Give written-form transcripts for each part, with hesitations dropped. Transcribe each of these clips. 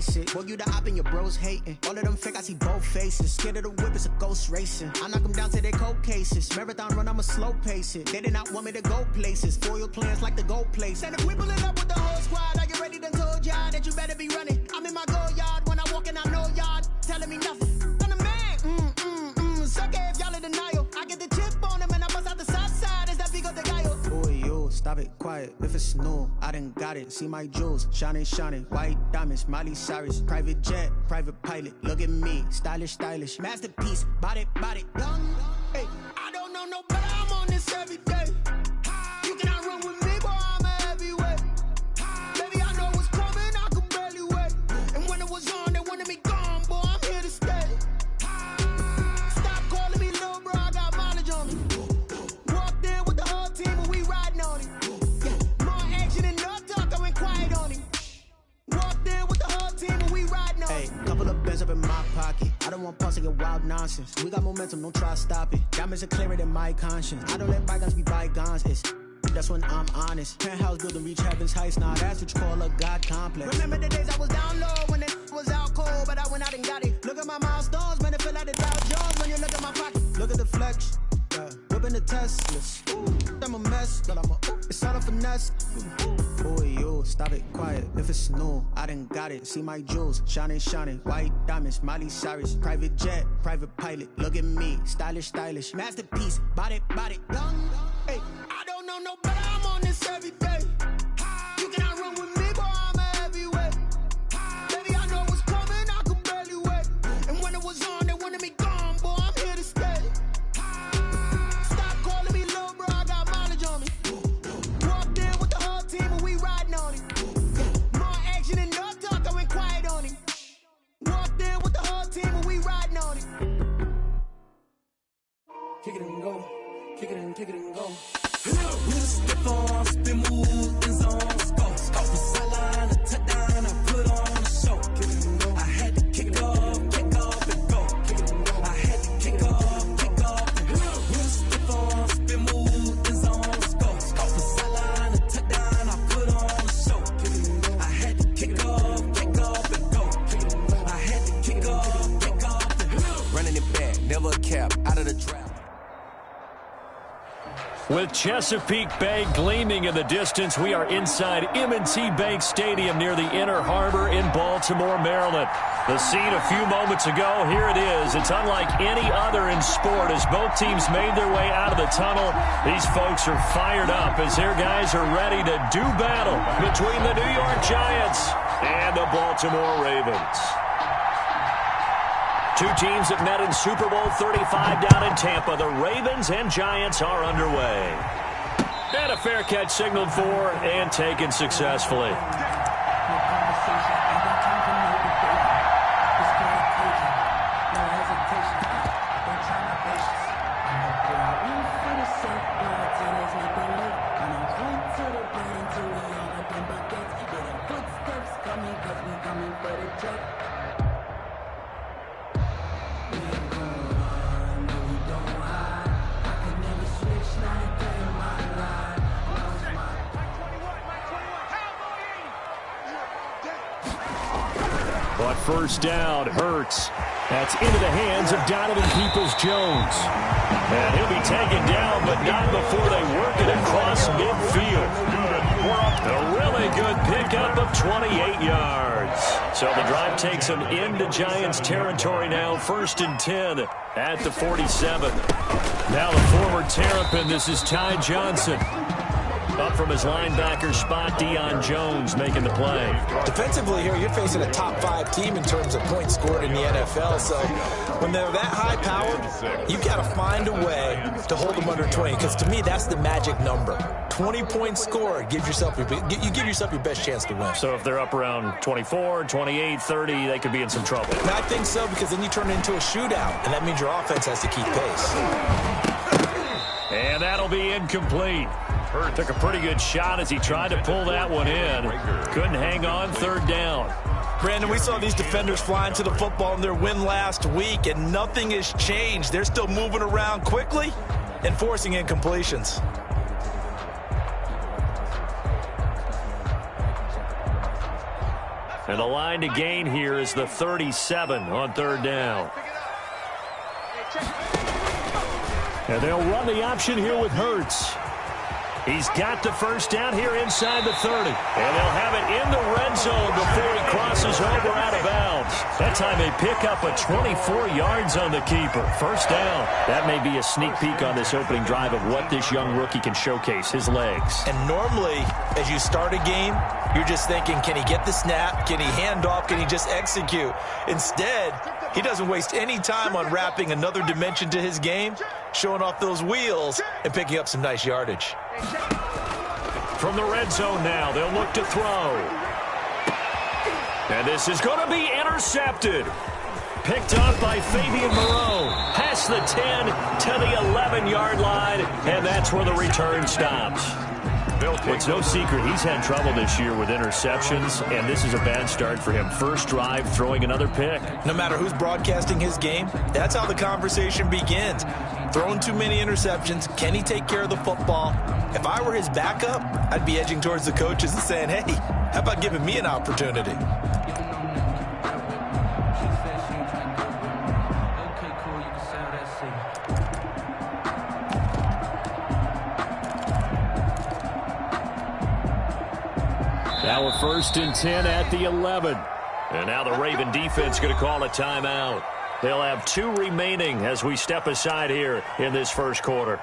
face it. Boy, you the op and your bros hating. All of them fake, I see both faces. Scared of the whip, it's a ghost racing. I knock them down to their cold cases. Marathon run, I'ma slow pace it. They did not want me to go places. Foil plans like the gold place. And if we pulling up with the whole squad, are you ready? Done told y'all that you better be running. I'm in my go yard. When I walk in, I know y'all telling me nothing. I'm the man. Sucker if y'all in denial. I get the chip on him and I bust out the south side. Is that Vigo de Gallo? Boy, yo, stop it, quiet. If it's new, I done got it. See my jewels, shining, shining. White diamonds, Miley Cyrus. Private jet, private pilot. Look at me, stylish, stylish. Masterpiece, body, young. Hey, I don't know no better. I'm on this every day. You cannot run with me, boy. I'm a heavyweight. Baby, I know what's coming. I could barely wait. And when it was on, they wanted me gone, boy. I'm here to stay. Stop calling me little bro. I got mileage on me. Walked in with the whole team and we riding on it. Yeah, more action and no talk. I went quiet on him. Walked in with the whole team and we riding on it. Hey, couple of bands up in my pocket. I don't want pause to get wild nonsense. We got momentum, don't try to stop it. Diamonds are clearer than my conscience. I don't let bygones be bygones. That's when I'm honest. Penthouse building reach heaven's heights. Nah, that's what you call a God complex. Remember the days I was down low when it was out cold, but I went out and got it. Look at my milestones, man, it feel like the Dow Jones when you look at my pocket. Look at the flex, whipping the Teslas. I'm a mess, but it's all a finesse. Boy, yo, stop it, quiet. If it's new, I done got it. See my jewels, shining, shining. White diamonds, Miley Cyrus. Private jet, private pilot. Look at me, stylish, stylish. Masterpiece, body, young. Hey, I don't know no better. I'm on this every day. You cannot run with me, boy. I'm a heavyweight. Baby, I know what's coming. I could barely wait. And when it was on, they wanted me gone, boy. I'm here to stay. Stop calling me little bro. I got mileage on me. Walked in with the whole team and we riding on it. More action and no talk. I went quiet on him. Walked in with the whole team and we riding on it. Kick it and go. Kick it and go. We just step on, spin, move, in zone, let's go. From sideline to touchdown, I put on a show. I had to kick off and go. I had to kick off and go. We just step on, spin, move, in zone, let's go. From sideline to touchdown, I put on a show. I had to kick off and go. I had to kick off and go. Running it back, never a cap, out of the draft. With Chesapeake Bay gleaming in the distance, we are inside M&T Bank Stadium near the Inner Harbor in Baltimore, Maryland. The scene a few moments ago, here it is. It's unlike any other in sport as both teams made their way out of the tunnel. These folks are fired up as their guys are ready to do battle between the New York Giants and the Baltimore Ravens. Two teams that met in Super Bowl 35 down in Tampa. The Ravens and Giants are underway. And a fair catch signaled for and taken successfully. But first down, Hurts. That's into the hands of Donovan Peoples-Jones. And he'll be taken down, but not before they work it across midfield. A really good pickup of 28 yards. So the drive takes them into Giants territory now, 1st and 10 at the 47. Now the forward Terrapin, this is Ty Johnson. Up from his linebacker spot, Deion Jones making the play. Defensively here, you're facing a top 5 team in terms of points scored in the NFL. So when they're that high-powered, you got to find a way to hold them under 20. Because to me, that's the magic number. 20 points scored, you give yourself your best chance to win. So if they're up around 24, 28, 30, they could be in some trouble. And I think so, because then you turn it into a shootout, and that means your offense has to keep pace. And that'll be incomplete. Hurt took a pretty good shot as he tried to pull that one in. Couldn't hang on, 3rd down. Brandon, we saw these defenders flying to the football in their win last week, and nothing has changed. They're still moving around quickly and forcing incompletions. And the line to gain here is the 37 on third down. And they'll run the option here with Hurts. He's got the first down here inside the 30. And they'll have it in the red zone before he crosses over out of bounds. That time they pick up a 24 yards on the keeper. First down. That may be a sneak peek on this opening drive of what this young rookie can showcase, his legs. And normally, as you start a game, you're just thinking, can he get the snap? Can he hand off? Can he just execute? Instead, he doesn't waste any time on wrapping another dimension to his game, showing off those wheels, and picking up some nice yardage. From the red zone now, they'll look to throw. And this is going to be intercepted. Picked up by Fabian Moreau. Past the 10 to the 11-yard line, and that's where the return stops. It's no secret he's had trouble this year with interceptions, and this is a bad start for him. First drive, throwing another pick. No matter who's broadcasting his game, that's how the conversation begins. Throwing too many interceptions, can he take care of the football? If I were his backup, I'd be edging towards the coaches and saying, hey, how about giving me an opportunity? Now a 1st and 10 at the 11. And now the Raven defense going to call a timeout. They'll have 2 remaining as we step aside here in this first quarter.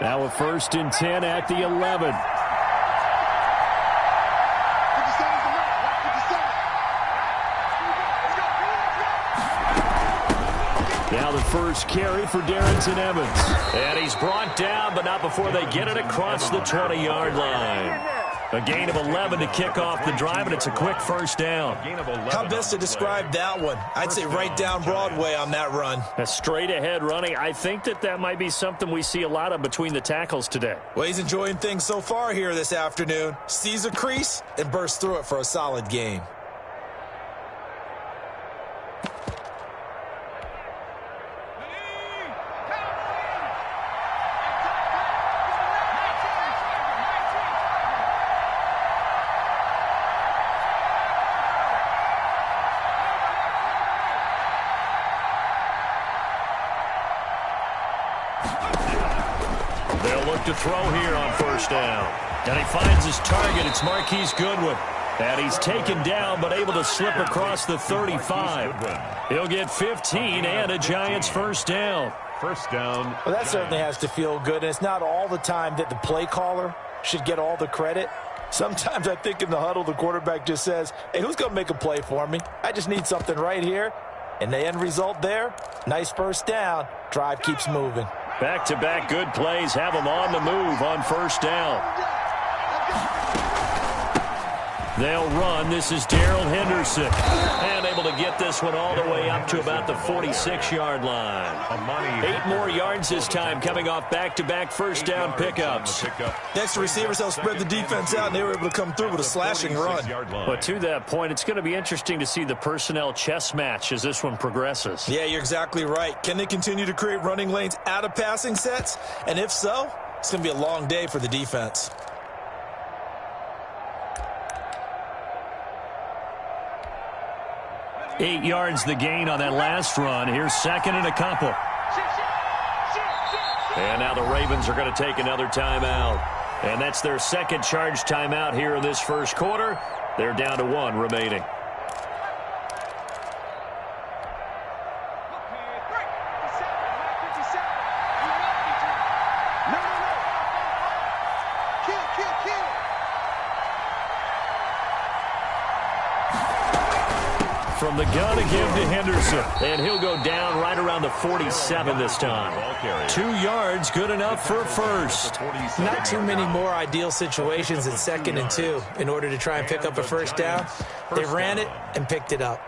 Now a 1st and 10 at the 11. Now the first carry for Darrington Evans. And he's brought down, but not before they get it across the 20-yard line. A gain of 11 to kick off the drive, and it's a quick first down. How best to describe that one? I'd say right down Broadway on that run. A straight-ahead running. I think that might be something we see a lot of between the tackles today. Well, he's enjoying things so far here this afternoon. Sees a crease and bursts through it for a solid gain. To throw here on first down. And he finds his target. It's Marquise Goodwin. And he's taken down but able to slip across the 35. He'll get 15 and a Giants first down. First down. Well, that certainly has to feel good. And it's not all the time that the play caller should get all the credit. Sometimes I think in the huddle the quarterback just says, hey, who's going to make a play for me? I just need something right here. And the end result there, nice first down. Drive keeps moving. Back-to-back good plays have them on the move on first down. They'll run. This is Darrell Henderson. And able to get this one all the way up to about the 46-yard line. 8 more yards this time coming off back-to-back first down pickups. Next to receivers, they'll spread the defense out, and they were able to come through with a slashing run. But to that point, it's going to be interesting to see the personnel chess match as this one progresses. Yeah, you're exactly right. Can they continue to create running lanes out of passing sets? And if so, it's going to be a long day for the defense. Eight yards the gain on that last run. Here's second and a couple. And now the Ravens are going to take another timeout. And that's their second charge timeout here in this first quarter. They're down to 1 remaining. From the gun to give to Henderson. And he'll go down right around the 47 this time. 2 yards, good enough for a first. Not too many more ideal situations in 2nd and 2 in order to try and pick up a first down. They ran it and picked it up.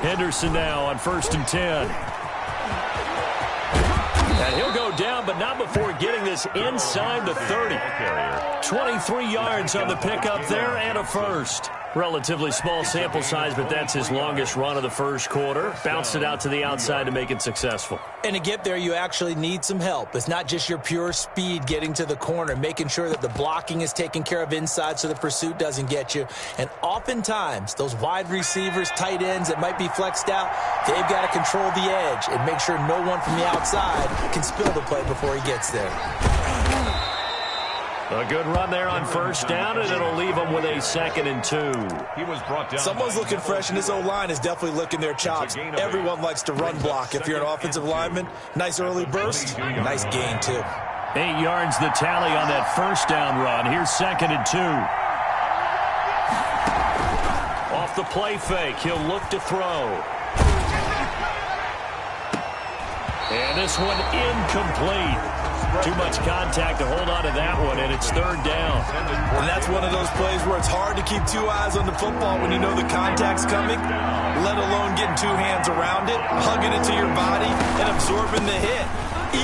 Henderson now on 1st and 10. And he'll go down, but not before getting this inside the 30. 23 yards on the pickup there and a first. Relatively small sample size, but that's his longest run of the first quarter. Bounced it out to the outside to make it successful. And to get there, you actually need some help. It's not just your pure speed getting to the corner, making sure that the blocking is taken care of inside so the pursuit doesn't get you. And oftentimes, those wide receivers, tight ends that might be flexed out, they've got to control the edge and make sure no one from the outside can spill the play before he gets there. A good run there on 1st down, and it'll leave them with a 2nd and 2. He was brought down. Someone's looking fresh, and this O-line is definitely licking their chops. Everyone likes to run block. If you're an offensive lineman, nice early burst, nice gain, too. 8 yards the tally on that 1st down run. Here's 2nd and 2. Off the play fake, he'll look to throw. And this one incomplete. Too much contact to hold on to that one, and it's 3rd down. And that's one of those plays where it's hard to keep 2 eyes on the football when you know the contact's coming, let alone getting 2 hands around it, hugging it to your body, and absorbing the hit.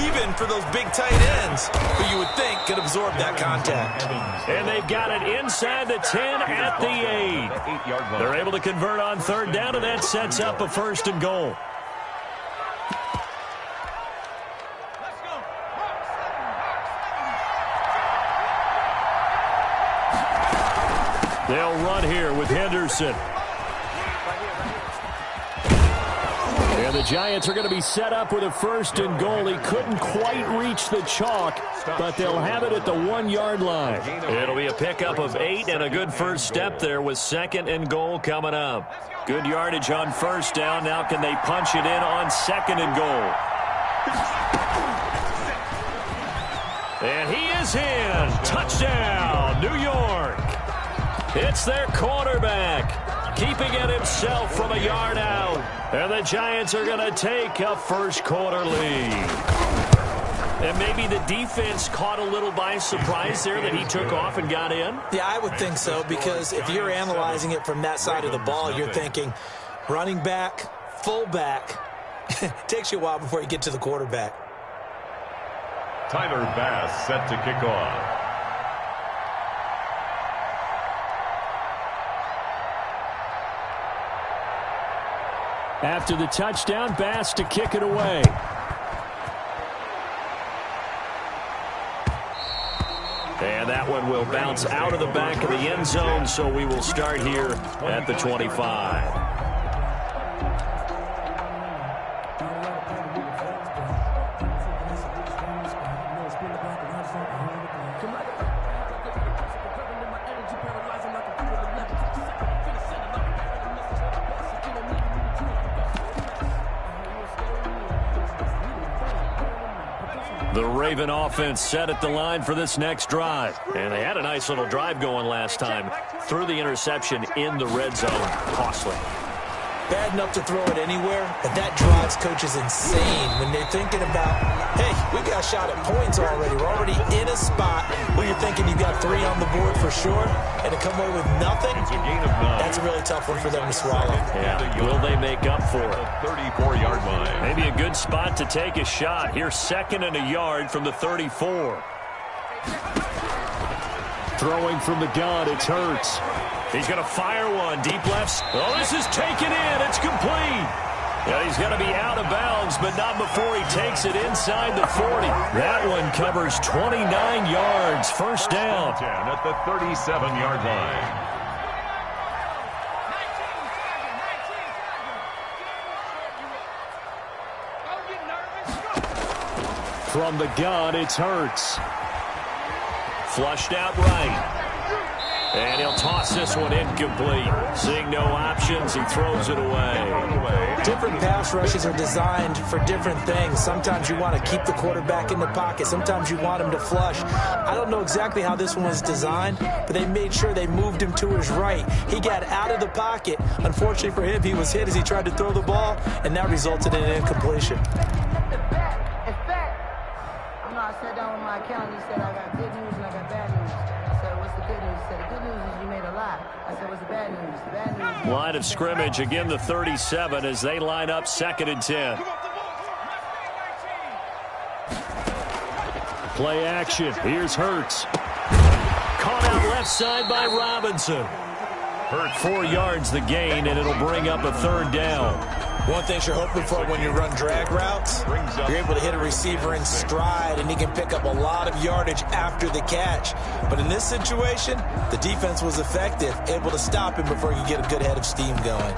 Even for those big tight ends, who you would think could absorb that contact. And they've got it inside the 10 at the 8. They're able to convert on 3rd down, and that sets up a 1st and goal. They'll run here with Henderson. And the Giants are going to be set up with a 1st and goal. He couldn't quite reach the chalk, but they'll have it at the 1-yard line. It'll be a pickup of 8 and a good first step there with 2nd and goal coming up. Good yardage on 1st down. Now can they punch it in on 2nd and goal? And he is in. Touchdown, New York. It's their quarterback, keeping it himself from a yard out. And the Giants are going to take a first quarter lead. And maybe the defense caught a little by surprise there that he took off and got in? Yeah, I would think so, because if you're analyzing it from that side of the ball, you're thinking running back, fullback. It takes you a while before you get to the quarterback. Tyler Bass set to kick off. After the touchdown, Bass to kick it away. And that one will bounce out of the back of the end zone, so we will start here at the 25. The Raven offense set at the line for this next drive. And they had a nice little drive going last time. Threw the interception in the red zone. Costly. Bad enough to throw it anywhere, but that drives coaches insane when they're thinking about, hey, we got a shot at points already. We're already in a spot where you're thinking you've got 3 on the board for sure, and to come away with nothing, that's a really tough one for them to swallow. Yeah, will they make up for it? 34-yard line. Maybe a good spot to take a shot. Here's 2nd and a yard from the 34. Throwing from the gun, it's Hurts. He's going to fire one. Deep left. Oh, this is taken in. It's complete. Yeah, he's going to be out of bounds, but not before he takes it inside the 40. That one covers 29 yards. First down. At the 37-yard line. From the gun, it's Hurts. Flushed out right. And he'll toss this one incomplete. Seeing no options, he throws it away. Different pass rushes are designed for different things. Sometimes you want to keep the quarterback in the pocket. Sometimes you want him to flush. I don't know exactly how this one was designed, but they made sure they moved him to his right. He got out of the pocket. Unfortunately for him, he was hit as he tried to throw the ball, and that resulted in an incompletion. I sat down with my accountant. He said, I got good news and I got bad news. I said, what's the good news? He said, the good news is you made a lot. I said, what's the bad news? The bad news Line of scrimmage, again the 37 as they line up 2nd and 10. Play action. Here's Hurts. Caught out left side by Robinson. 4 yards the gain, and it'll bring up a 3rd down. One thing you're hoping for when you run drag routes, you're able to hit a receiver in stride, and he can pick up a lot of yardage after the catch. But in this situation, the defense was effective, able to stop him before he could get a good head of steam going.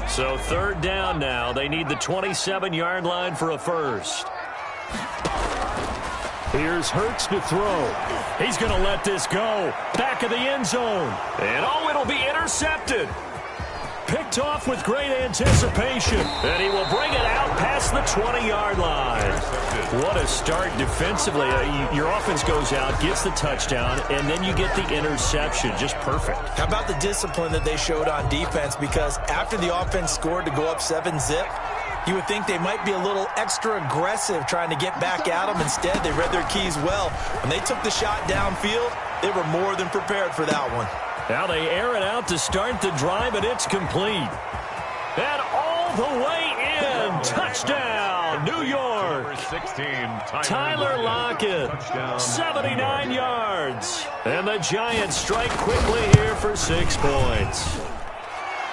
So 3rd down now. They need the 27-yard line for a first. Here's Hurts to throw. He's going to let this go. Back of the end zone. And it'll be intercepted. Picked off with great anticipation. And he will bring it out past the 20-yard line. What a start defensively. Your offense goes out, gets the touchdown, and then you get the interception. Just perfect. How about the discipline that they showed on defense? Because after the offense scored to go up 7-zip, you would think they might be a little extra aggressive trying to get back at them. Instead, they read their keys well. When they took the shot downfield, they were more than prepared for that one. Now they air it out to start the drive, and it's complete. And all the way in. Touchdown, New York. 16, Tyler Lockett, 79 yards. And the Giants strike quickly here for 6 points.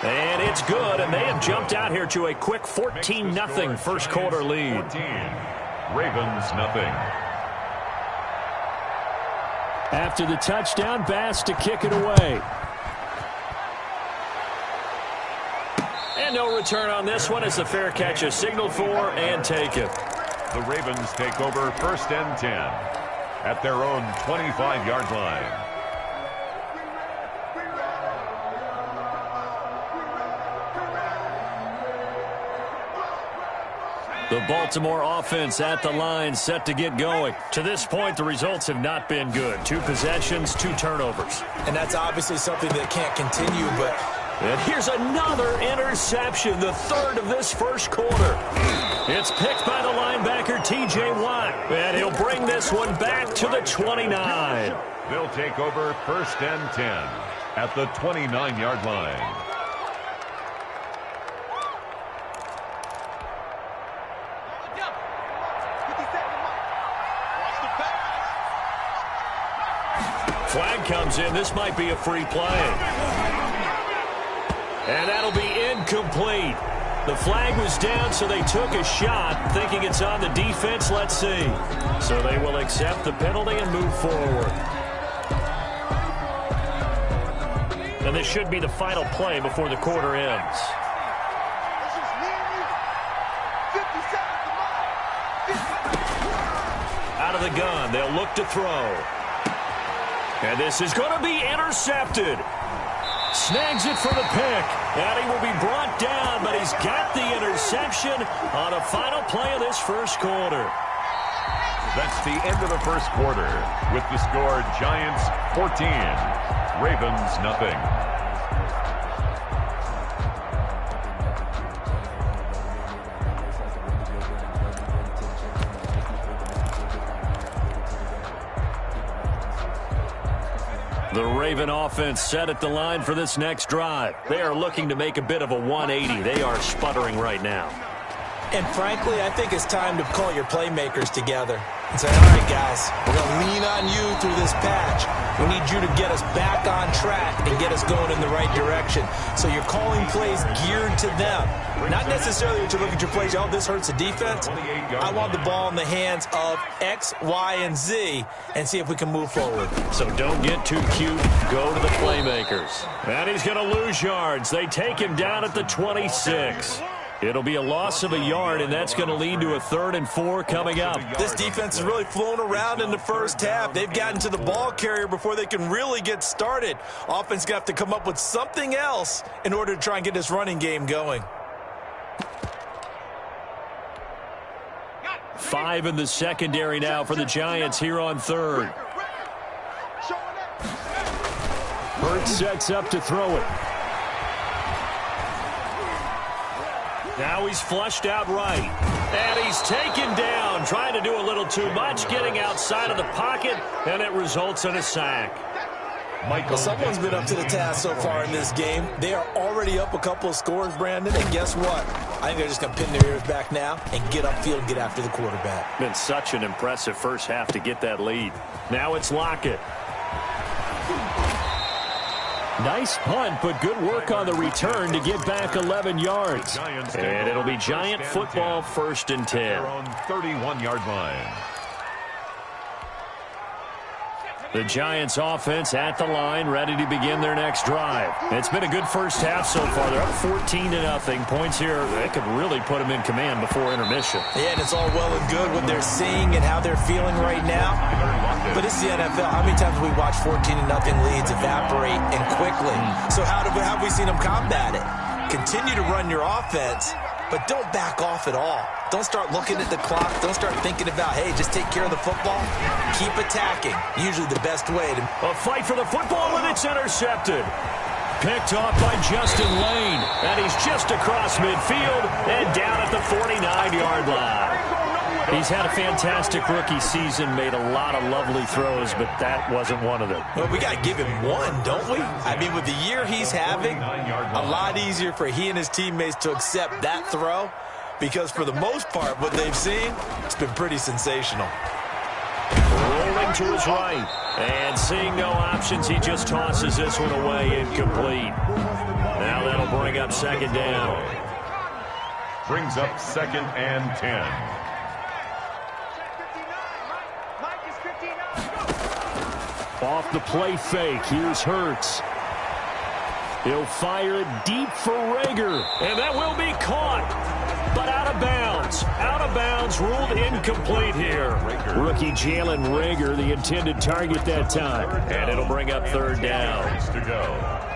And it's good, and they have jumped out here to a quick 14-0 first quarter lead. 14, Ravens nothing. After the touchdown, Bass to kick it away. And no return on this one as the fair catch is signaled for and taken. The Ravens take over 1st and 10 at their own 25-yard line. The Baltimore offense at the line, set to get going. To this point, the results have not been good. 2 possessions, 2 turnovers. And that's obviously something that can't continue, but... And here's another interception, the 3rd of this first quarter. It's picked by the linebacker, T.J. Watt. And he'll bring this one back to the 29. They'll take over 1st and 10 at the 29-yard line. Flag comes in. This might be a free play. And that'll be incomplete. The flag was down, so they took a shot, thinking it's on the defense. Let's see. So they will accept the penalty and move forward. And this should be the final play before the quarter ends. Out of the gun, they'll look to throw. And this is going to be intercepted. Snags it for the pick. And he will be brought down, but he's got the interception on a final play of this first quarter. That's the end of the first quarter with the score Giants 14, Ravens nothing. The Raven offense set at the line for this next drive. They are looking to make a bit of a 180. They are sputtering right now. And frankly, I think it's time to call your playmakers together and say, all right, guys, we're going to lean on you through this patch. We need you to get us back on track and get us going in the right direction. So you're calling plays geared to them. Not necessarily to look at your plays, oh, this hurts the defense. I want the ball in the hands of X, Y, and Z and see if we can move forward. So don't get too cute. Go to the playmakers. And he's going to lose yards. They take him down at the 26. It'll be a loss of a yard, and that's going to lead to a 3rd and 4 coming up. This defense has really flown around in the first half. They've gotten to the ball carrier before they can really get started. Offense got to come up with something else in order to try and get this running game going. 5 in the secondary now for the Giants here on 3rd. Hurts sets up to throw it. Now he's flushed out right. And he's taken down, trying to do a little too much, getting outside of the pocket, and it results in a sack. Well, someone's been up to the task so far in this game. They are already up a couple of scores, Brandon, and guess what? I think they're just going to pin their ears back now and get upfield and get after the quarterback. Been such an impressive first half to get that lead. Now it's Lockett. Nice punt, but good work on the return to get back 11 yards. And it'll be Giant football, 1st and 10. Their own 31-yard line. The Giants offense at the line, ready to begin their next drive. It's been a good first half so far. They're up 14-0. Points here, they could really put them in command before intermission. Yeah, and it's all well and good what they're seeing and how they're feeling right now. But it's the NFL. How many times have we watched 14-0 leads evaporate and quickly? So how have we seen them combat it? Continue to run your offense, but don't back off at all. Don't start looking at the clock. Don't start thinking about, hey, just take care of the football. Keep attacking. Usually the best way to... A fight for the football, and it's intercepted. Picked off by Justin Lane. And he's just across midfield and down at the 49-yard line. He's had a fantastic rookie season, made a lot of lovely throws, but that wasn't one of them. Well, we got to give him one, don't we? I mean, with the year he's having, a lot easier for he and his teammates to accept that throw, because for the most part, what they've seen, it's been pretty sensational. Rolling to his right, and seeing no options, he just tosses this one away, incomplete. Now that'll bring up 2nd down. Brings up 2nd and 10. Off the play fake, here's Hurts. He'll fire it deep for Rager, and that will be caught, but out of bounds. Out of bounds, ruled incomplete here. Rookie Jalen Rager, the intended target that time, and it'll bring up 3rd down. To go.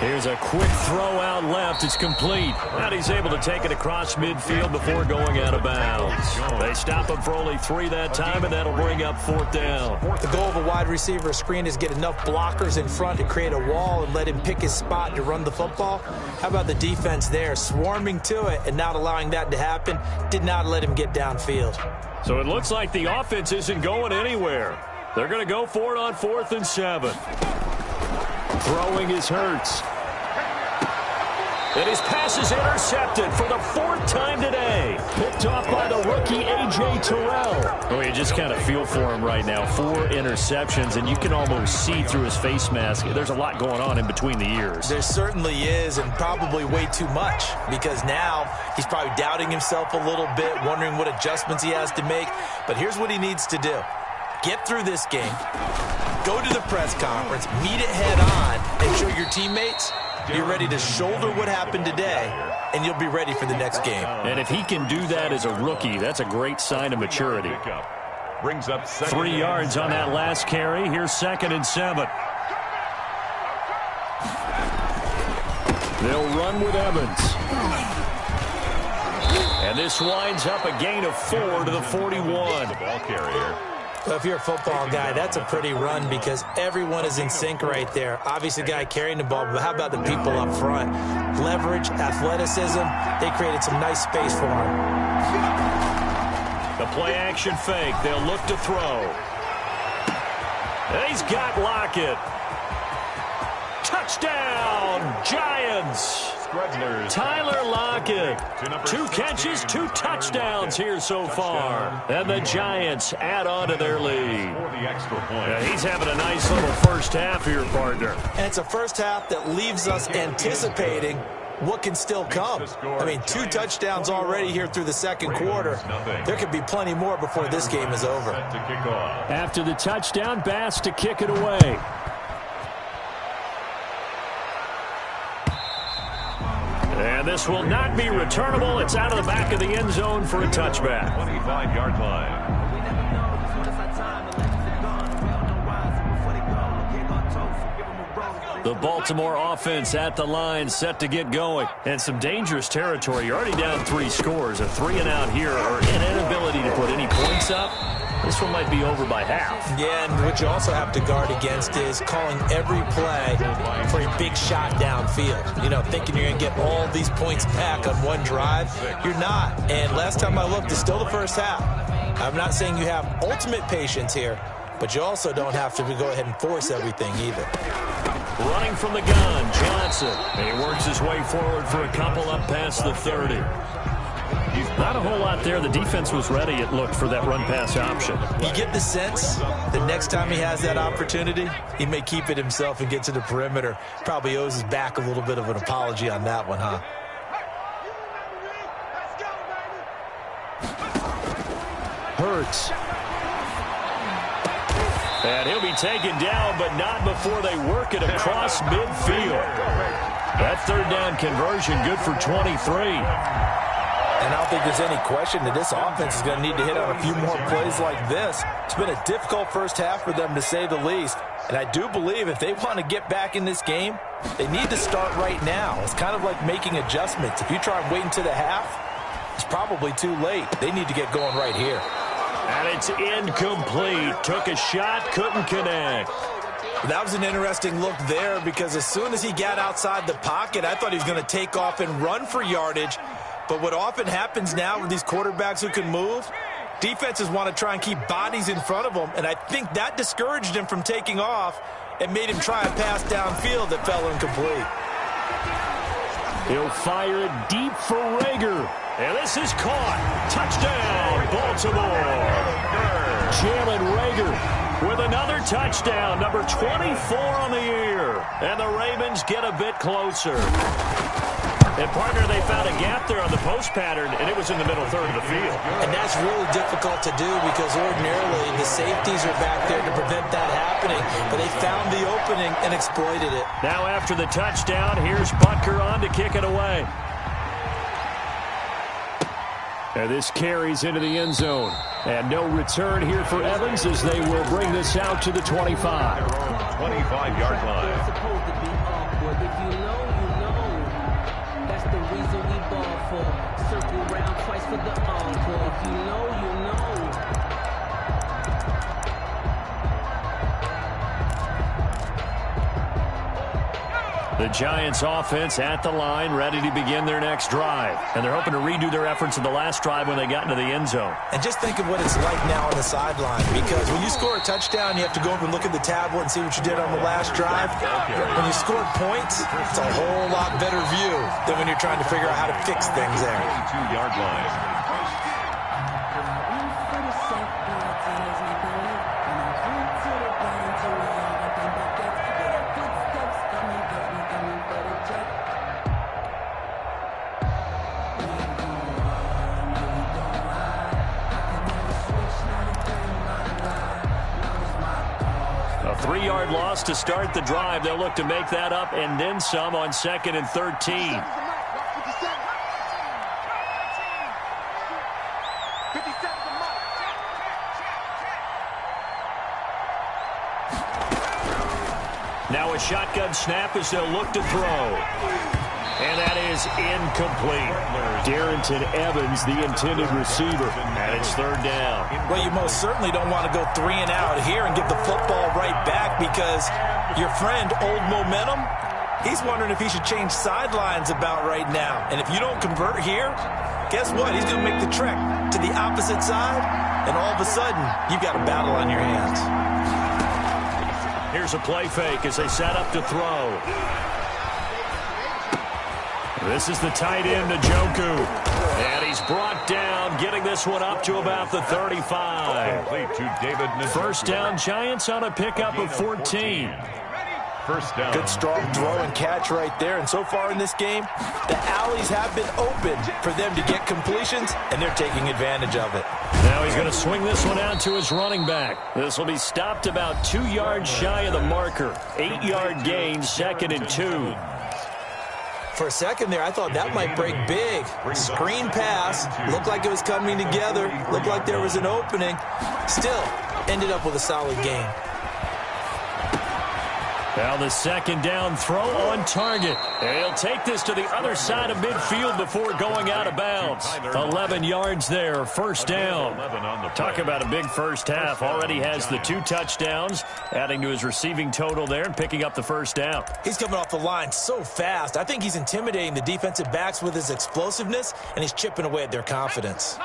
Here's a quick throw out left. It's complete. And he's able to take it across midfield before going out of bounds. They stop him for only 3 that time, and that'll bring up 4th down. The goal of a wide receiver screen is get enough blockers in front to create a wall and let him pick his spot to run the football. How about the defense there, swarming to it and not allowing that to happen? Did not let him get downfield. So it looks like the offense isn't going anywhere. They're going to go for it on 4th and 7. Throwing is Hurts. And his pass is intercepted for the 4th time today. Picked off by the rookie A.J. Terrell. Oh, you just kind of feel for him right now. 4 interceptions, and you can almost see through his face mask. There's a lot going on in between the ears. There certainly is, and probably way too much, because now he's probably doubting himself a little bit, wondering what adjustments he has to make. But here's what he needs to do. Get through this game, go to the press conference, meet it head on, and show your teammates you're ready to shoulder what happened today, and you'll be ready for the next game. And if he can do that as a rookie, that's a great sign of maturity. Brings up 3 yards on that last carry. Here's 2nd and 7. They'll run with Evans. And this winds up a gain of 4 to the 41. The ball carrier. Well, if you're a football guy, that's a pretty run because everyone is in sync right there. Obviously, the guy carrying the ball, but how about the people up front? Leverage, athleticism, they created some nice space for him. The play-action fake. They'll look to throw. He's got Lockett. Touchdown, Giants. Tyler Lockett. 2 catches, 2 touchdowns here so far. And the Giants add on to their lead. Yeah, he's having a nice little first half here, partner. And it's a first half that leaves us anticipating what can still come. I mean, 2 touchdowns already here through the 2nd quarter. There could be plenty more before this game is over. After the touchdown, Bass to kick it away. And this will not be returnable. It's out of the back of the end zone for a touchback. 25-yard line. The Baltimore offense at the line, set to get going. And some dangerous territory. You're already down 3 scores. A 3 and out here, or an inability to put any points up. This one might be over by half. Yeah, and what you also have to guard against is calling every play for a big shot downfield. You know, thinking you're going to get all these points back on one drive. You're not. And last time I looked, it's still the first half. I'm not saying you have ultimate patience here, but you also don't have to go ahead and force everything either. Running from the gun, Johnson. And he works his way forward for a couple up past the 30. Not a whole lot there. The defense was ready, it looked, for that run-pass option. You get the sense the next time he has that opportunity, he may keep it himself and get to the perimeter. Probably owes his back a little bit of an apology on that one, huh? Hurts. And he'll be taken down, but not before they work it across midfield. That third down conversion good for 23. And I don't think there's any question that this offense is going to need to hit on a few more plays like this. It's been a difficult first half for them, to say the least. And I do believe if they want to get back in this game, they need to start right now. It's kind of like making adjustments. If you try and wait until the half, it's probably too late. They need to get going right here. And it's incomplete. Took a shot, couldn't connect. That was an interesting look there, because as soon as he got outside the pocket, I thought he was going to take off and run for yardage. But what often happens now with these quarterbacks who can move, defenses want to try and keep bodies in front of them, and I think that discouraged him from taking off and made him try a pass downfield that fell incomplete. He'll fire it deep for Rager. And this is caught. Touchdown, Baltimore. Jalen Rager with another touchdown, number 24 on the year. And the Ravens get a bit closer. And, partner, they found a gap there on the post pattern, and it was in the middle third of the field. And that's really difficult to do, because ordinarily the safeties are back there to prevent that happening. But they found the opening and exploited it. Now after the touchdown, here's Butker on to kick it away. And this carries into the end zone. And no return here for Evans, as they will bring this out to the 25. 25-yard line. It's supposed to be awkward. If you know, you know. That's the reason we ball for. Circle round twice for the encore. If you know, you know. The Giants offense at the line, ready to begin their next drive. And they're hoping to redo their efforts in the last drive when they got into the end zone. And just think of what it's like now on the sideline, because when you score a touchdown, you have to go over and look at the tablet and see what you did on the last drive. When you scored points, it's a whole lot better view than when you're trying to figure out how to fix things there. 22-yard line. A 3-yard loss to start the drive. They'll look to make that up and then some on 2nd and 13. Now a shotgun snap as they'll look to throw. And that is incomplete. Darrington Evans, the intended receiver. And it's 3rd down. Well, you most certainly don't want to go 3 and out here and give the football right back, because your friend, Old Momentum, he's wondering if he should change sidelines about right now. And if you don't convert here, guess what? He's going to make the trek to the opposite side, and all of a sudden, you've got a battle on your hands. Here's a play fake as they set up to throw. This is the tight end, Njoku. And he's brought down, getting this one up to about the 35. To David Njoku. First down, Giants on a pickup of 14. First down. Good strong throw and catch right there. And so far in this game, the alleys have been open for them to get completions, and they're taking advantage of it. Now he's going to swing this one out to his running back. This will be stopped about 2 yards shy of the marker. 8-yard gain, 2nd and 2. For a second there, I thought that might break big. Screen pass. Looked like it was coming together. Looked like there was an opening. Still, ended up with a solid game. Now the second down throw on target. And he'll take this to the other side of midfield before going out of bounds. 11 yards there, first down. Talk about a big first half. Already has the 2 touchdowns, adding to his receiving total there and picking up the first down. He's coming off the line so fast. I think he's intimidating the defensive backs with his explosiveness, and he's chipping away at their confidence.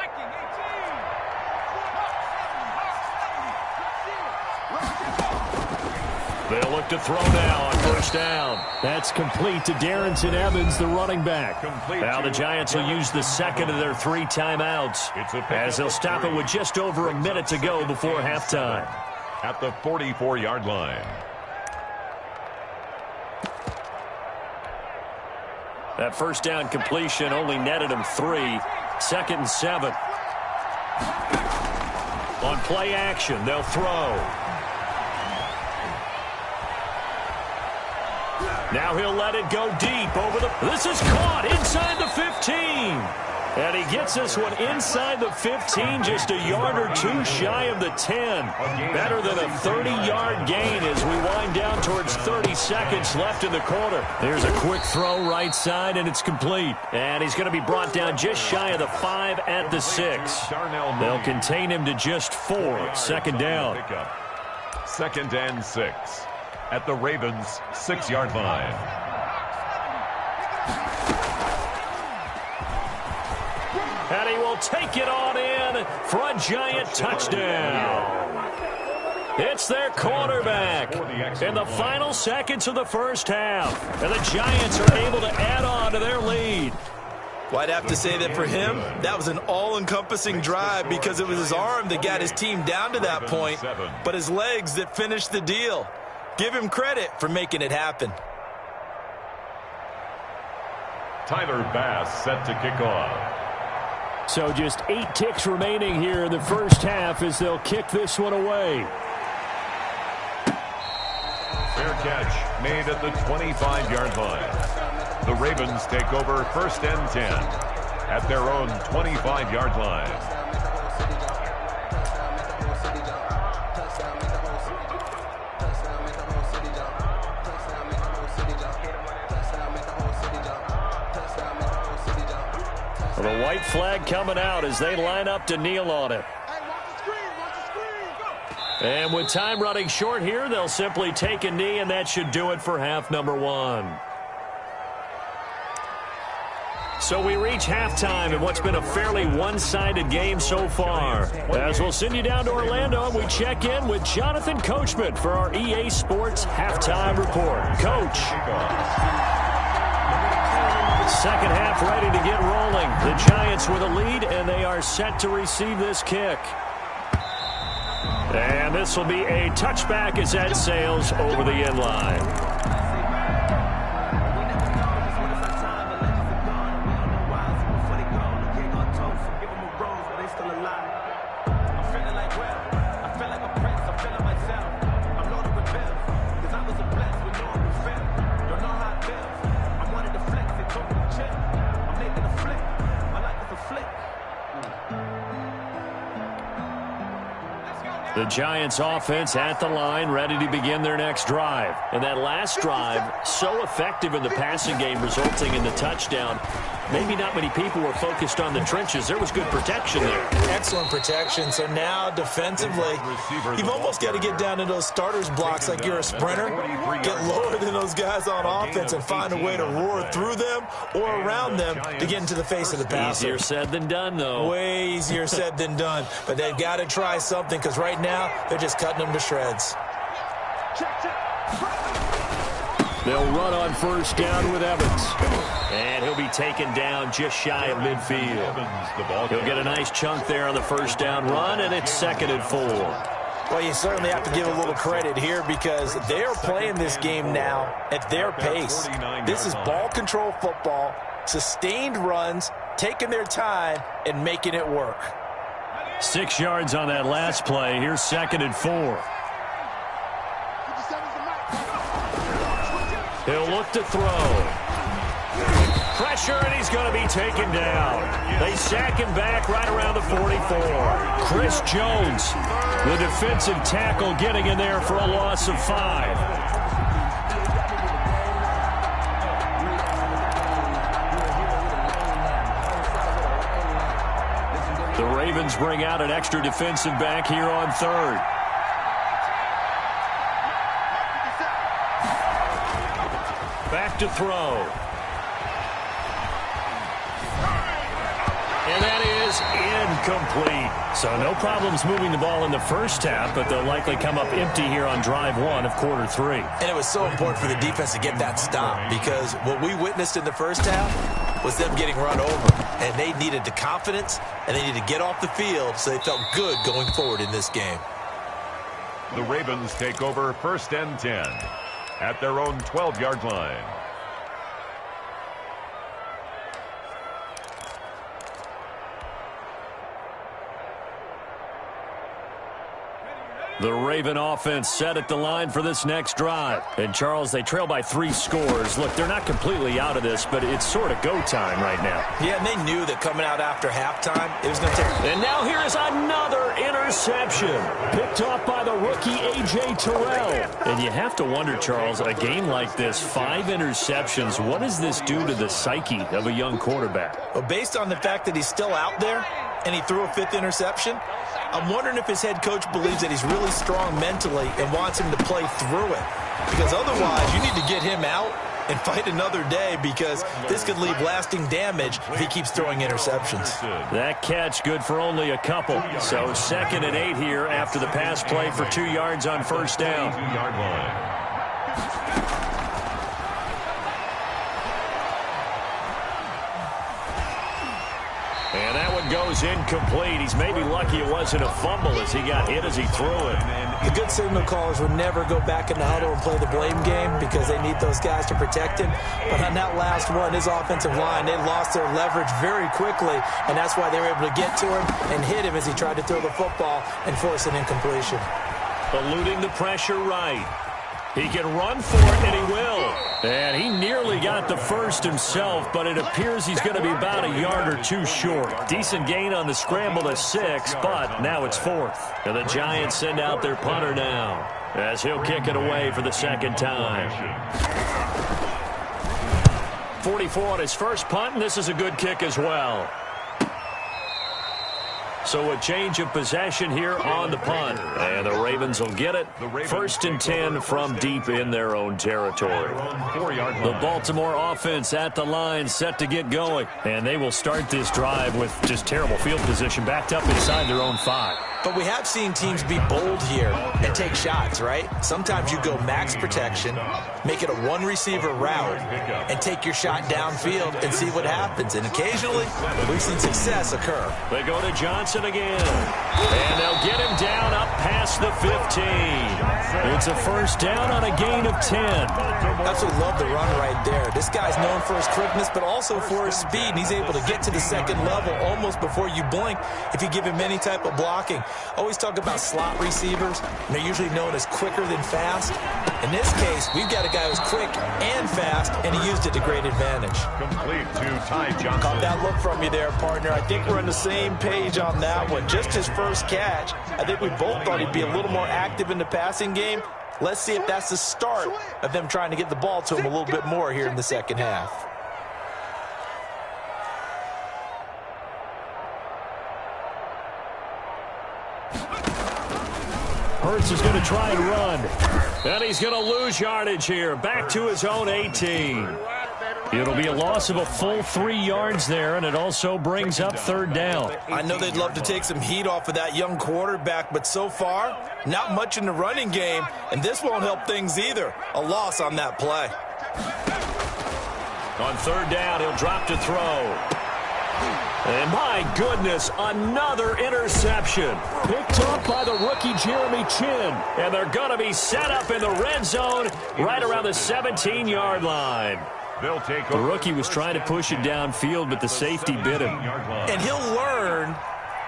They'll look to throw now on first down. That's complete to Darrington Evans, the running back. Now the Giants will use the second of their 3 timeouts as they'll stop it with just over a minute to go before halftime. At the 44-yard line. That first down completion only netted him 3. 2nd and 7. On play action, they'll throw. Now he'll let it go deep over the... This is caught inside the 15. And he gets this one inside the 15, just a yard or 2 shy of the 10. Better than a 30-yard gain as we wind down towards 30 seconds left in the quarter. There's a quick throw right side, and it's complete. And he's going to be brought down just shy of the 5 at the 6. They'll contain him to just 4. Second down. 2nd and 6. At the Ravens' 6-yard line. And he will take it on in for a Giant touchdown. It's their quarterback in the final seconds of the first half. And the Giants are able to add on to their lead. Well, I'd have to say that for him, that was an all-encompassing drive because it was his arm that got his team down to that point, but his legs that finished the deal. Give him credit for making it happen. Tyler Bass set to kick off. So just 8 ticks remaining here in the first half as they'll kick this one away. Fair catch made at the 25-yard line. The Ravens take over 1st and 10 at their own 25-yard line. The white flag coming out as they line up to kneel on it. And with time running short here, they'll simply take a knee, and that should do it for half number 1. So we reach halftime in what's been a fairly one-sided game so far. As we'll send you down to Orlando, we check in with Jonathan Coachman for our EA Sports Halftime Report. Coach. Second half ready to get rolling. The Giants with a lead, and they are set to receive this kick. And this will be a touchback as that sails over the end line. The Giants offense at the line, ready to begin their next drive. And that last drive, so effective in the passing game, resulting in the touchdown. Maybe not many people were focused on the trenches. There was good protection there. Excellent protection. So now defensively, you've almost got to get down in those starters blocks like you're a sprinter. Get lower than those guys on offense and find a way to roar through them or around them to get into the face of the passer. Easier said than done, though. Way easier said than done. But they've got to try something because right now they're just cutting them to shreds. They'll run on first down with Evans. And he'll be taken down just shy of midfield. He'll get a nice chunk there on the first down run, and it's 2nd and 4. Well, you certainly have to give a little credit here because they are playing this game now at their pace. This is ball control football, sustained runs, taking their time, and making it work. 6 yards on that last play. Here's 2nd and 4. He'll look to throw. Pressure, and he's going to be taken down. They sack him back right around the 44. Chris Jones, the defensive tackle, getting in there for a loss of 5. Ravens bring out an extra defensive back here on third. Back to throw. And that is incomplete. So no problems moving the ball in the first half, but they'll likely come up empty here on drive one of quarter three. And it was so important for the defense to get that stop, because what we witnessed in the first half was them getting run over. And they needed the confidence, and they needed to get off the field so they felt good going forward in this game. The Ravens take over 1st and 10 at their own 12-yard line. The Raven offense set at the line for this next drive. And, Charles, they trail by 3 scores. Look, they're not completely out of this, but it's sort of go time right now. Yeah, and they knew that coming out after halftime, it was going to take... And now here is another interception. Picked off by the rookie A.J. Terrell. And you have to wonder, Charles, a game like this, 5 interceptions, what does this do to the psyche of a young quarterback? Well, based on the fact that he's still out there and he threw a 5th interception, I'm wondering if his head coach believes that he's really strong mentally and wants him to play through it. Because otherwise, you need to get him out and fight another day, because this could leave lasting damage if he keeps throwing interceptions. That catch good for only a couple. So 2nd and 8 here after the pass play for 2 yards on first down. 2-yard line. And that one goes incomplete. He's maybe lucky it wasn't a fumble as he got hit as he threw it. The good signal callers would never go back in the huddle and play the blame game, because they need those guys to protect him. But on that last one, his offensive line, they lost their leverage very quickly, and that's why they were able to get to him and hit him as he tried to throw the football and force an incompletion. Eluding the pressure right. He can run for it, and he will. And he nearly got the first himself, but it appears he's going to be about a yard or 2 short. Decent gain on the scramble to 6, but now it's 4th. And the Giants send out their punter now, as he'll kick it away for the 2nd time. 44 on his first punt, and this is a good kick as well. So a change of possession here on the punt. And the Ravens will get it. 1st and 10 from deep in their own territory. The Baltimore offense at the line, set to get going. And they will start this drive with just terrible field position, backed up inside their own 5. But we have seen teams be bold here and take shots, right? Sometimes you go max protection, make it a 1-receiver route, and take your shot downfield and see what happens. And occasionally, we've seen success occur. They go to Johnson again. And they'll get him down up past the 15. It's a first down on a gain of 10. Absolutely love the run right there. This guy's known for his quickness, but also for his speed. And he's able to get to the 2nd level almost before you blink if you give him any type of blocking. Always talk about slot receivers, and they're usually known as quicker than fast. In this case, we've got a guy who's quick and fast, and he used it to great advantage. Complete to Ty Johnson. Caught that look from you there, partner. I think we're on the same page on that one. Just his first catch, I think we both thought he'd be a little more active in the passing game. Let's see if that's the start of them trying to get the ball to him a little bit more here in the 2nd half. Hurts is going to try and run. And he's going to lose yardage here. Back to his own 18. It'll be a loss of a full 3 yards there, and it also brings up 3rd down. I know they'd love to take some heat off of that young quarterback, but so far, not much in the running game, and this won't help things either. A loss on that play. On 3rd down, he'll drop to throw. And my goodness, another interception. Picked up by the rookie Jeremy Chin. And they're going to be set up in the red zone right around the 17-yard line. They'll take The rookie was trying to push it downfield, but the safety bit him. And he'll learn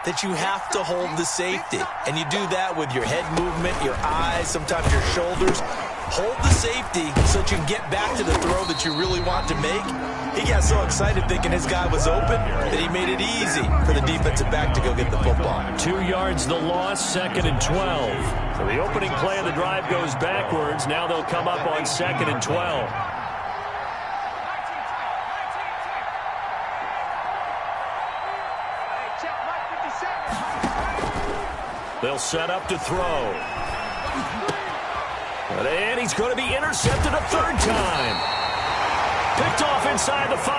that you have to hold the safety. And you do that with your head movement, your eyes, sometimes your shoulders. Hold the safety so that you can get back to the throw that you really want to make. He got so excited thinking his guy was open that he made it easy for the defensive back to go get the football. 2 yards the loss, 2nd and 12. So the opening play of the drive goes backwards. Now they'll come up on 2nd and 12. They'll set up to throw. And he's going to be intercepted a third time. Picked off inside the 5.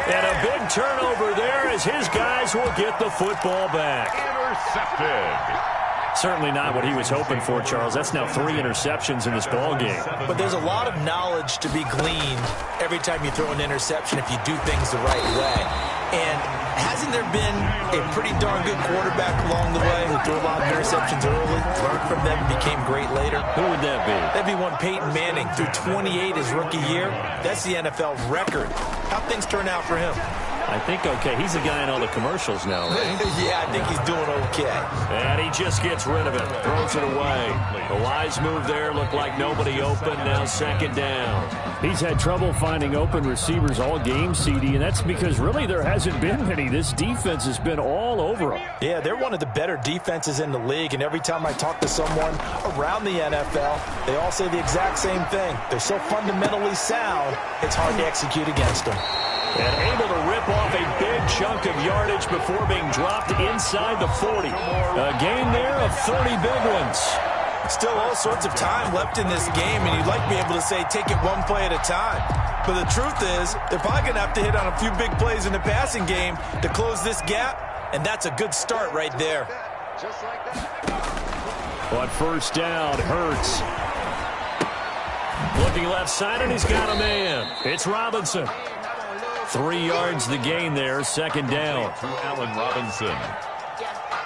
And a big turnover there as his guys will get the football back. Intercepted. Certainly not what he was hoping for, Charles. That's now 3 interceptions in this ball game. But there's a lot of knowledge to be gleaned every time you throw an interception if you do things the right way. And hasn't there been a pretty darn good quarterback along the way who threw a lot of interceptions early, learned from them, and became great later? Who would that be? That'd be one Peyton Manning, threw 28 his rookie year. That's the NFL record. How'd things turn out for him? I think okay. He's the guy in all the commercials now, right? Yeah, I think he's doing okay. And he just gets rid of it, throws it away. The wise move there, looked like nobody open, now second down. He's had trouble finding open receivers all game, CD, and that's because really there hasn't been many. This defense has been all over him. Yeah, they're one of the better defenses in the league, and every time I talk to someone around the NFL, they all say the exact same thing. They're so fundamentally sound, it's hard to execute against them. And able to rip off a big chunk of yardage before being dropped inside the 40. A gain there of 30 big ones. Still all sorts of time left in this game, and you'd like to be able to say take it one play at a time. But the truth is, they're probably going to have to hit on a few big plays in the passing game to close this gap, and that's a good start right there. On first down, Hurts. Looking left side, and he's got a man. It's Robinson. 3 yards the gain there, second down. To Allen Robinson.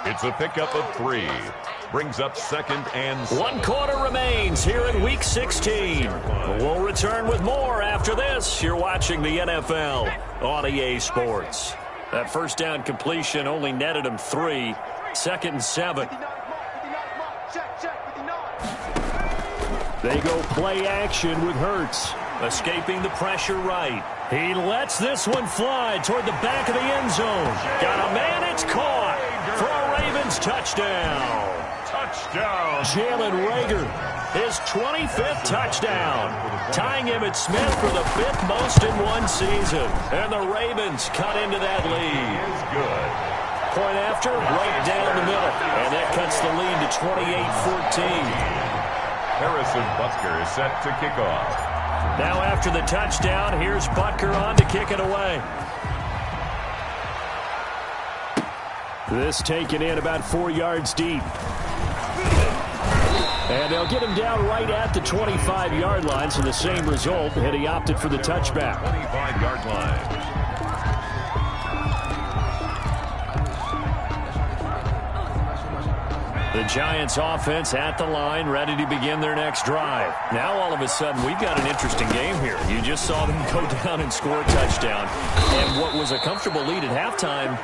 It's a pickup of 3. Brings up second and 1 quarter remains here in Week 16. We'll return with more after this. You're watching the NFL on EA Sports. That first down completion only netted him 3. Second and 7. They go play action with Hurts. Escaping the pressure right. He lets this one fly toward the back of the end zone. Got a man, it's caught for a Ravens touchdown. touchdown. Jalen Reagor, his 25th touchdown, tying him at Smith for the 5th most in one season. And the Ravens cut into that lead. Is good. Point after, right down the middle. And that cuts the lead to 28-14. Harrison Butker is set to kick off. Now after the touchdown, here's Butker on to kick it away. This taken in about 4 yards deep. And they'll get him down right at the 25-yard line, so the same result, and he opted for the touchback. 25-yard line. The Giants offense at the line, ready to begin their next drive. Now all of a sudden, we've got an interesting game here. You just saw them go down and score a touchdown. And what was a comfortable lead at halftime,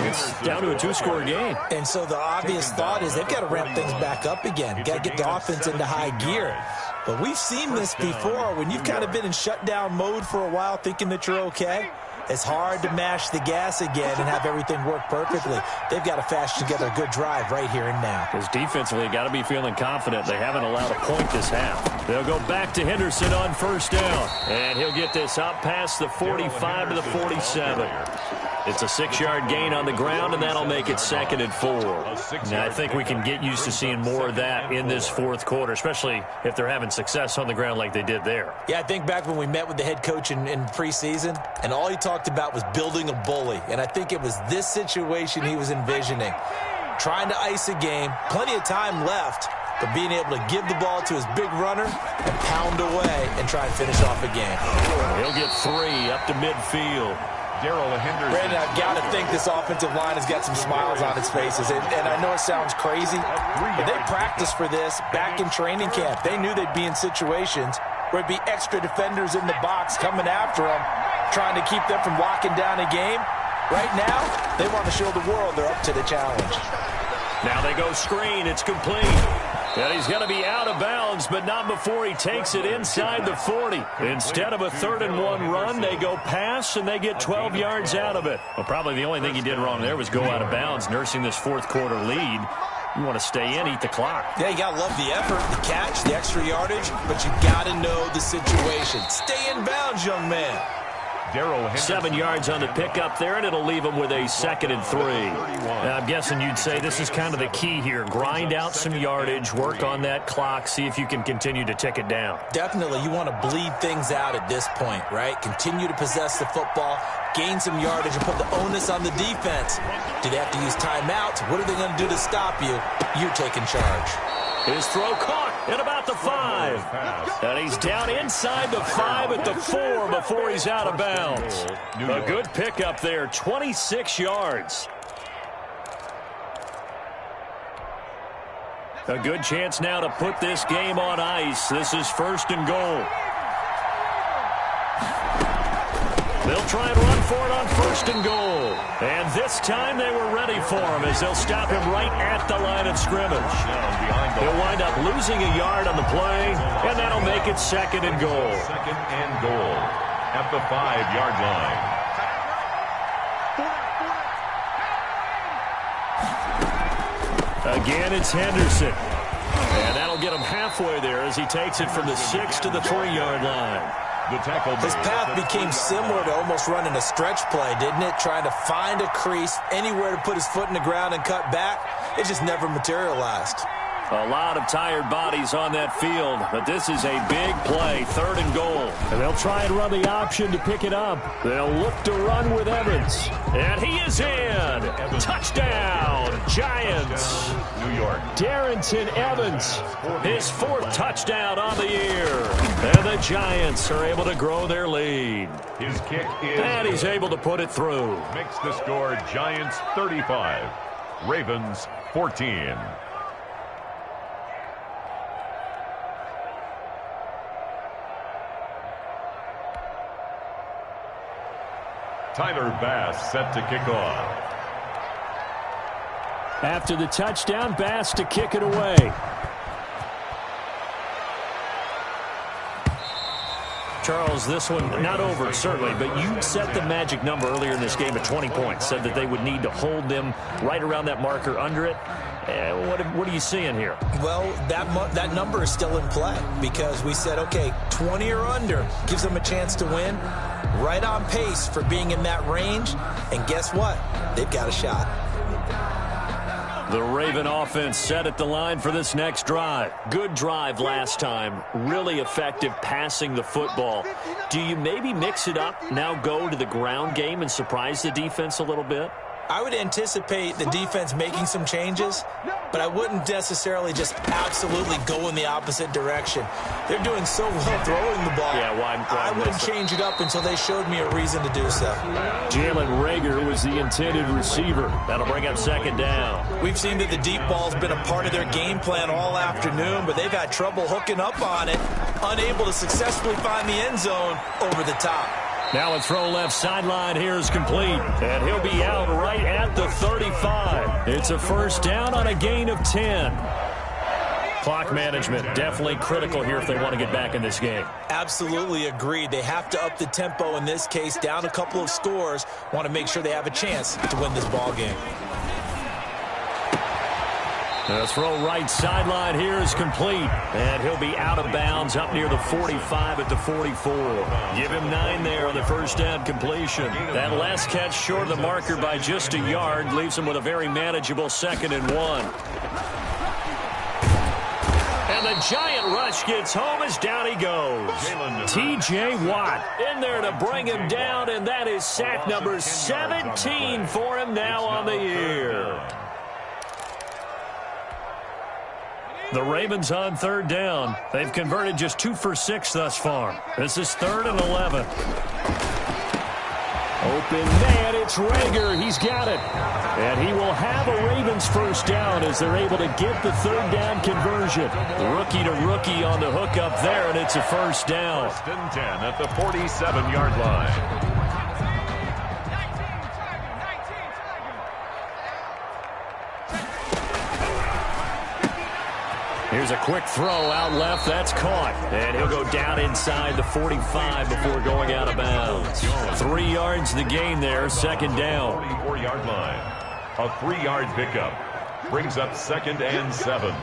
it's down to a 2-score game. And so the obvious thought is they've got to ramp things back up again. Got to get the offense into high gear. But we've seen this before. When you've kind of been in shutdown mode for a while thinking that you're okay, it's hard to mash the gas again and have everything work perfectly. They've got to fashion together a good drive right here and now. Because defensively, got to be feeling confident. They haven't allowed a point this half. They'll go back to Henderson on first down. And he'll get this up past the 45 to the 47. It's a 6-yard gain on the ground, and that'll make it 2nd and 4. Now, I think we can get used to seeing more of that in this fourth quarter, especially if they're having success on the ground like they did there. Yeah, I think back when we met with the head coach in preseason, and all he talked about was building a bully. And I think it was this situation he was envisioning. Trying to ice a game, plenty of time left, but being able to give the ball to his big runner and pound away and try and finish off a game. He'll get 3 up to midfield. Darrell Henderson. Brandon, I've got to think this offensive line has got some smiles on its faces. And I know it sounds crazy, but they practiced for this back in training camp. They knew they'd be in situations where it'd be extra defenders in the box coming after them, trying to keep them from locking down a game. Right now, they want to show the world they're up to the challenge. Now they go screen. It's complete. And he's going to be out of bounds, but not before he takes it inside the 40. Instead of a 3rd and 1 run, they go pass, and they get 12 yards out of it. Well, probably the only thing he did wrong there was go out of bounds, nursing this fourth quarter lead. You want to stay in, eat the clock. Yeah, you got to love the effort, the catch, the extra yardage, but you got to know the situation. Stay in bounds, young man. 7 yards on the pickup there, and it'll leave them with a 2nd and 3. Now, I'm guessing you'd say this is kind of the key here. Grind out some yardage, work on that clock, see if you can continue to tick it down. Definitely, you want to bleed things out at this point, right? Continue to possess the football, gain some yardage, and put the onus on the defense. Do they have to use timeouts? What are they going to do to stop you? You're taking charge. His throw caught at about the 5. And he's down inside the 5 at the 4 before he's out of bounds. A good pickup there, 26 yards. A good chance now to put this game on ice. This is 1st and goal. They'll try and run for it on 1st and goal. And this time they were ready for him as they'll stop him right at the line of scrimmage. He'll wind up losing a yard on the play, and that'll make it 2nd and goal. 2nd and goal at the 5-yard line. Again, it's Henderson. And that'll get him halfway there as he takes it from the 6 to the 3-yard line. His path became similar to almost running a stretch play, didn't it? Trying to find a crease, anywhere to put his foot in the ground and cut back. It just never materialized. A lot of tired bodies on that field, but this is a big play, 3rd and goal. And they'll try and run the option to pick it up. They'll look to run with Evans. And he is in. Touchdown, Giants. New York. Darrington Evans, his 4th touchdown on the year. And the Giants are able to grow their lead. His kick is... And he's able to put it through. Makes the score Giants 35, Ravens 14. Tyler Bass set to kick off. After the touchdown, Bass to kick it away. Charles, this one not over, certainly, but you set the magic number earlier in this game at 20 points. Said that they would need to hold them right around that marker under it. What are you seeing here? Well, that number is still in play because we said, okay, 20 or under gives them a chance to win. Right on pace for being in that range. And guess what? They've got a shot. The Raven offense set at the line for this next drive. Good drive last time. Really effective passing the football. Do you maybe mix it up, now go to the ground game and surprise the defense a little bit? I would anticipate the defense making some changes, but I wouldn't necessarily just absolutely go in the opposite direction. They're doing so well throwing the ball. Yeah, I wouldn't change it up until they showed me a reason to do so. Jalen Reagor was the intended receiver. That'll bring up 2nd down. We've seen that the deep ball's been a part of their game plan all afternoon, but they've had trouble hooking up on it, unable to successfully find the end zone over the top. Now a throw left sideline here is complete, and he'll be out right at the 35. It's a 1st down on a gain of 10. Clock management definitely critical here if they want to get back in this game. Absolutely agreed. They have to up the tempo in this case, down a couple of scores, want to make sure they have a chance to win this ball game. The throw right sideline here is complete, and he'll be out of bounds up near the 45 at the 44. Give him 9 there on the 1st down completion. That last catch short of the marker by just a yard leaves him with a very manageable 2nd and 1. And the giant rush gets home as down he goes. T.J. Watt in there to bring him down, and that is sack number 17 for him now on the year. The Ravens on 3rd down. They've converted just 2 for 6 thus far. This is 3rd and 11. Open man, it's Reagor. He's got it. And he will have a Ravens 1st down as they're able to get the 3rd down conversion. Rookie to rookie on the hook up there, and it's a 1st down. 1st and 10 at the 47-yard line. Here's a quick throw out left. That's caught. And he'll go down inside the 45 before going out of bounds. 3 yards the gain there. 2nd down. 44-yard line. A 3-yard pickup. Brings up 2nd and 7.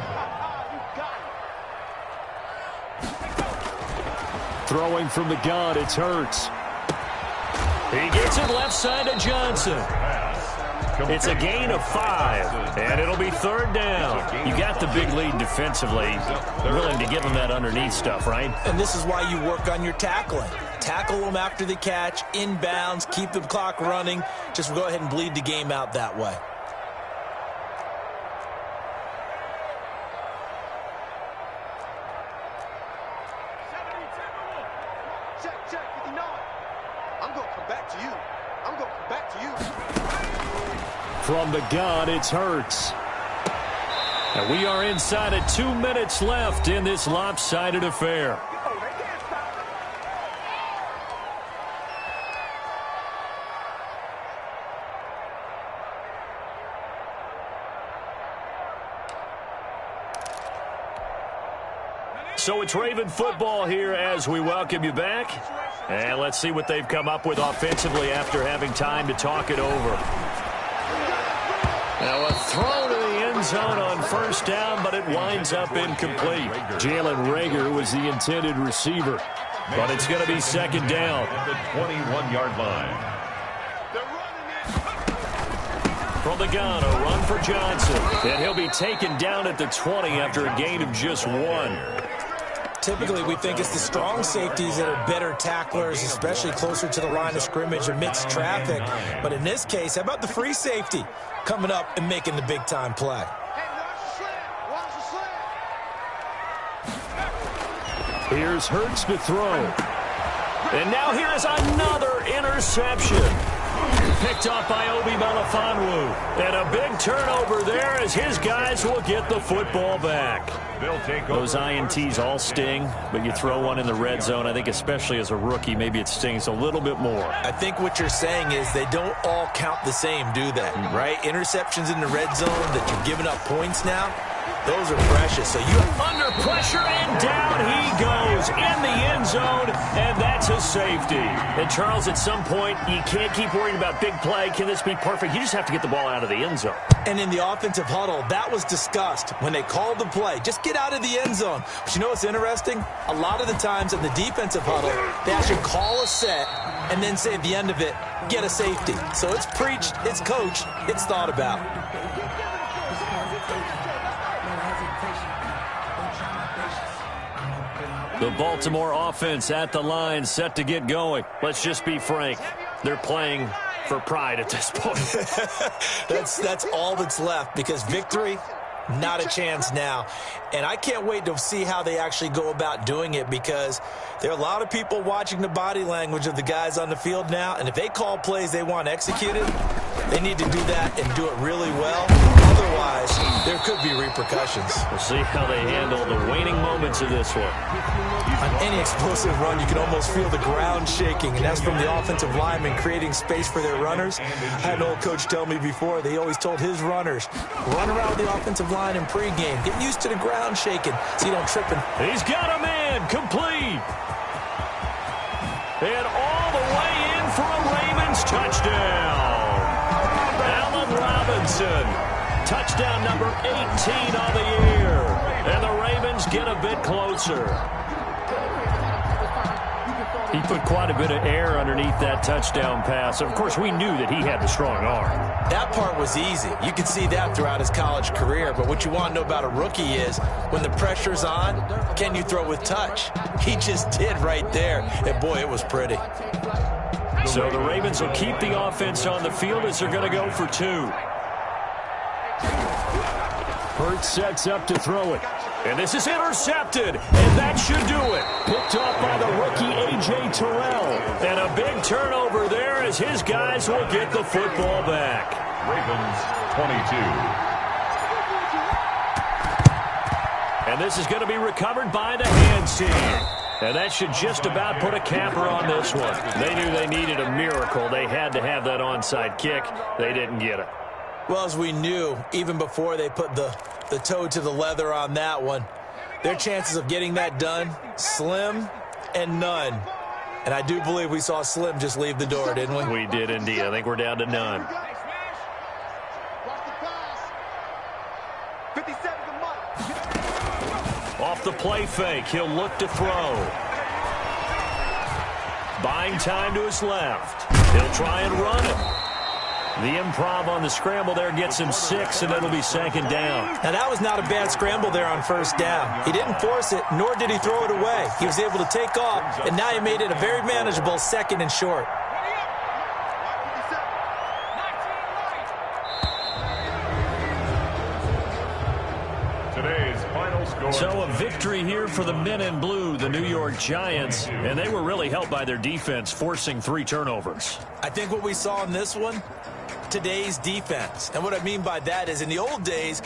Throwing from the gun, it's Hurts. He gets it left side to Johnson. It's a gain of 5, and it'll be 3rd down. You got the big lead defensively. Willing to give them that underneath stuff, right? And this is why you work on your tackling. Tackle them after the catch, inbounds, keep the clock running. Just go ahead and bleed the game out that way. Check, 59. I'm going to come back to you. I'm going to come back to you. From the gun, it's Hurts. And we are inside of 2 minutes left in this lopsided affair. So it's Raven football here as we welcome you back. And let's see what they've come up with offensively after having time to talk it over. Now a throw to the end zone on 1st down, but it winds up incomplete. Jalen Reagor was the intended receiver, but it's going to be 2nd down. At the 21-yard line. From the gun, a run for Johnson. And he'll be taken down at the 20 after a gain of just 1. Typically, we think it's the strong safeties that are better tacklers, especially closer to the line of scrimmage amidst traffic. But in this case, how about the free safety coming up and making the big-time play? Here's Hurts to throw. And now here is another interception. Picked off by Obi Melifonwu. And a big turnover there as his guys will get the football back. Those INTs all sting, but you throw one in the red zone, I think especially as a rookie, maybe it stings a little bit more. I think what you're saying is they don't all count the same, do they? Right? Interceptions in the red zone that you're giving up points now, those are precious. So you under pressure, and down he goes in the end zone, and that's a safety. And Charles, at some point, you can't keep worrying about big play. Can this be perfect? You just have to get the ball out of the end zone. And in the offensive huddle, that was discussed when they called the play. Just get out of the end zone. But you know what's interesting? A lot of the times in the defensive huddle, they actually call a set and then say at the end of it, get a safety. So it's preached, it's coached, it's thought about. The Baltimore offense at the line, set to get going. Let's just be frank. They're playing for pride at this point. That's all that's left, because victory, not a chance now. And I can't wait to see how they actually go about doing it, because there are a lot of people watching the body language of the guys on the field now, and if they call plays they want executed, they need to do that and do it really well. Otherwise, there could be repercussions. We'll see how they handle the waning moments of this one. On any explosive run, you can almost feel the ground shaking, and that's from the offensive linemen creating space for their runners. I had an old coach tell me before, they always told his runners, run around with the offensive line in pregame. Get used to the ground shaking so you don't trip. He's got a man, complete. And all the way in for a Ravens touchdown. Allen Robinson, touchdown number 18 on the year. And the Ravens get a bit closer. He put quite a bit of air underneath that touchdown pass. Of course, we knew that he had the strong arm. That part was easy. You could see that throughout his college career. But what you want to know about a rookie is when the pressure's on, can you throw with touch? He just did right there. And, boy, it was pretty. So the Ravens will keep the offense on the field as they're going to go for 2. Hurts sets up to throw it. And this is intercepted, and that should do it. Picked off by the rookie A.J. Terrell. And a big turnover there as his guys will get the football back. Ravens 22. And this is going to be recovered by the hands team. And that should just about put a capper on this one. They knew they needed a miracle. They had to have that onside kick. They didn't get it. Well, as we knew, even before they put the toe to the leather on that one, their chances of getting that done, slim and none. And I do believe we saw Slim just leave the door, didn't we? We did indeed. I think we're down to none. Off the play fake, he'll look to throw. Buying time to his left. He'll try and run it. The improv on the scramble there gets him 6, and it'll be second down. Now, that was not a bad scramble there on first down. He didn't force it, nor did he throw it away. He was able to take off, and now he made it a very manageable 2nd and short. Today's final score. So a victory here for the men in blue, the New York Giants, and they were really helped by their defense, forcing 3 turnovers. I think what we saw in this one, today's defense. And what I mean by that is in the old days,